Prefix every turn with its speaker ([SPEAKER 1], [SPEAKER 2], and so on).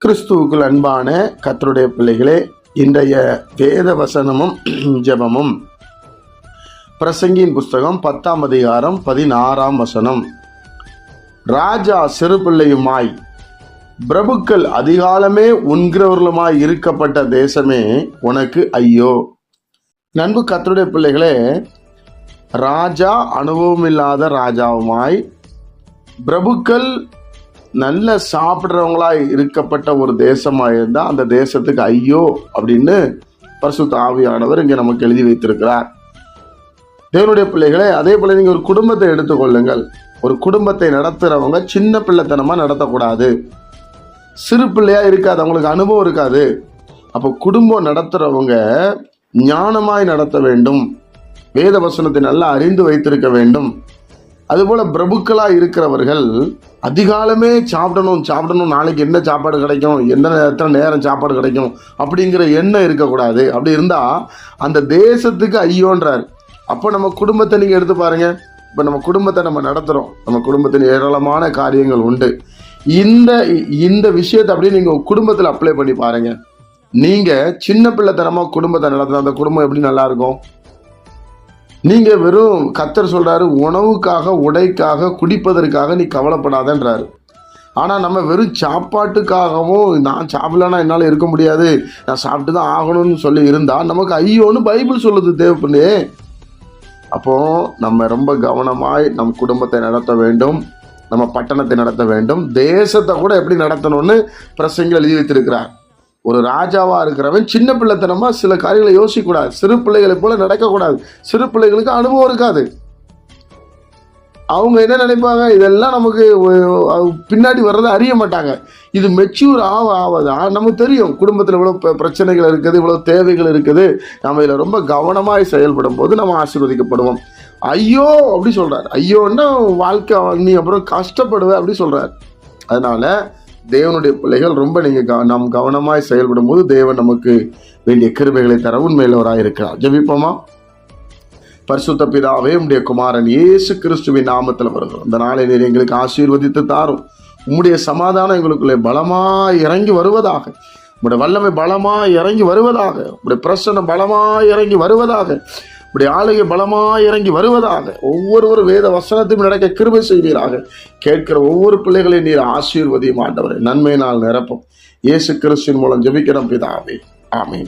[SPEAKER 1] கிறிஸ்துவுக்குள் அன்பான கர்த்தருடைய பிள்ளைகளே, இன்றைய வேத வசனமும் ஜெபமும் பிரசங்கியின் புஸ்தகம் 10ஆம் அதிகாரம் 16ஆம் வசனம். ராஜா சிறு பிள்ளையுமாய் பிரபுக்கள் அதிகாலமே உண்கிறவர்களுமாய் இருக்கப்பட்ட தேசமே உனக்கு ஐயோ. நண்பு கர்த்தருடைய பிள்ளைகளே, ராஜா அனுபவம் இல்லாத ராஜாவுமாய் பிரபுக்கள் நல்ல சாப்பிட்றவங்களா இருக்கப்பட்ட ஒரு தேசமாக இருந்தால் அந்த தேசத்துக்கு ஐயோ அப்படின்னு பரிசுத்த ஆவியானவர் இங்கே நமக்கு எழுதி வைத்திருக்கிறார். தேவனுடைய பிள்ளைகளே, அதே போல நீங்கள் ஒரு குடும்பத்தை எடுத்துக்கொள்ளுங்கள். ஒரு குடும்பத்தை நடத்துகிறவங்க சின்ன பிள்ளைத்தனமாக நடத்தக்கூடாது. சிறு பிள்ளையா இருக்காது, அவங்களுக்கு அனுபவம் இருக்காது. அப்போ குடும்பம் நடத்துகிறவங்க ஞானமாய் நடத்த வேண்டும், வேத வசனத்தை நல்லா அறிந்து வைத்திருக்க வேண்டும். அதுபோல் பிரபுக்களாக இருக்கிறவர்கள் அதிகாலமே சாப்பிடணும், நாளைக்கு என்ன சாப்பாடு கிடைக்கும், எத்தனை நேரம் சாப்பாடு கிடைக்கும் அப்படிங்கிற எண்ணம் இருக்கக்கூடாது. அப்படி இருந்தால் அந்த தேசத்துக்கு ஐயோன்றார். அப்போ நம்ம குடும்பத்தை நீங்கள் எடுத்து பாருங்கள். இப்போ நம்ம குடும்பத்தை நம்ம நடத்துகிறோம், நம்ம குடும்பத்தின் ஏராளமான காரியங்கள் உண்டு. இந்த விஷயத்தை அப்படியே நீங்கள் குடும்பத்தில் அப்ளை பண்ணி பாருங்கள். நீங்கள் சின்ன பிள்ளைத்தனமாக குடும்பத்தை நடத்துகிற அந்த குடும்பம் எப்படி நல்லாயிருக்கும்? நீங்கள் வெறும் கர்த்தர் சொல்கிறாரு, உணவுக்காக உடைக்காக குடிப்பதற்காக நீ கவலைப்படாதன்றாரு. ஆனால் நம்ம வெறும் சாப்பாட்டுக்காகவும் நான் சாப்பிடலன்னா என்னால் இருக்க முடியாது, நான் சாப்பிட்டு தான் ஆகணும்னு சொல்லி இருந்தால் நமக்கு ஐயோன்னு பைபிள் சொல்லுது தேவப்பண்ணே. அப்போது நம்ம ரொம்ப கவனமாய் நம் குடும்பத்தை நடத்த வேண்டும், நம்ம பட்டணத்தை நடத்த வேண்டும், தேசத்தை கூட எப்படி நடத்தணும்னு பிரசங்கில் எழுதி வைத்திருக்கிறார். ஒரு ராஜாவாக இருக்கிறவன் சின்ன பிள்ளைத்தனமாக சில காரியங்களை யோசிக்கக்கூடாது, சிறு பிள்ளைகளை போல நடக்கக்கூடாது. சிறு பிள்ளைகளுக்கு அனுபவம் இருக்காது. அவங்க என்ன நினைப்பாங்க, இதெல்லாம் நமக்கு பின்னாடி வர்றதை அறிய மாட்டாங்க. இது மெச்சூர் ஆகாது. நமக்கு தெரியும் குடும்பத்தில் இவ்வளோ பிரச்சனைகள் இருக்குது, இவ்வளோ தேவைகள் இருக்குது, நம்ம இதில் ரொம்ப கவனமாய் செயல்படும் போது நம்ம ஆசீர்வதிக்கப்படுவோம். ஐயோ அப்படி சொல்கிறார். ஐயோன்னா வாழ்க்கை நீ அப்புறம் கஷ்டப்படுவேன் அப்படி சொல்கிறார். அதனால் தேவனுடைய பிள்ளைகள் ரொம்ப நாம் கவனமாய் செயல்படும் போது தேவன் நமக்கு வேண்டிய கிருபைகளை தர உண்மையுள்ளவராக இருக்கிறார். ஜெபிப்போமா? பரிசுத்த பிதாவே, உம்முடைய குமாரன் இயேசு கிறிஸ்துவின் நாமத்தில் வருகிறோம். இந்த நாளை நீர் எங்களுக்கு ஆசீர்வதித்து தாரும். உம்முடைய சமாதானம் எங்களுக்குள்ளே பலமாய் இறங்கி வருவதாக, உம்முடைய வல்லமை பலமாய் இறங்கி வருவதாக, உம்முடைய பிரசன்னம் பலமாய் இறங்கி வருவதாக, உடைய ஆளுகை பலமாய் இறங்கி வருவதாக, ஒவ்வொரு வேத வசனத்தையும் நடக்க கிருபை செய்வீராக. கேட்கிற ஒவ்வொரு பிள்ளைகளையும் நீர் ஆசீர்வதியும் ஆண்டவரே, நன்மையினால் நிரப்பும். இயேசு கிறிஸ்துவின் மூலம் ஜெபிக்கிறோம் பிதாவே, ஆமென்.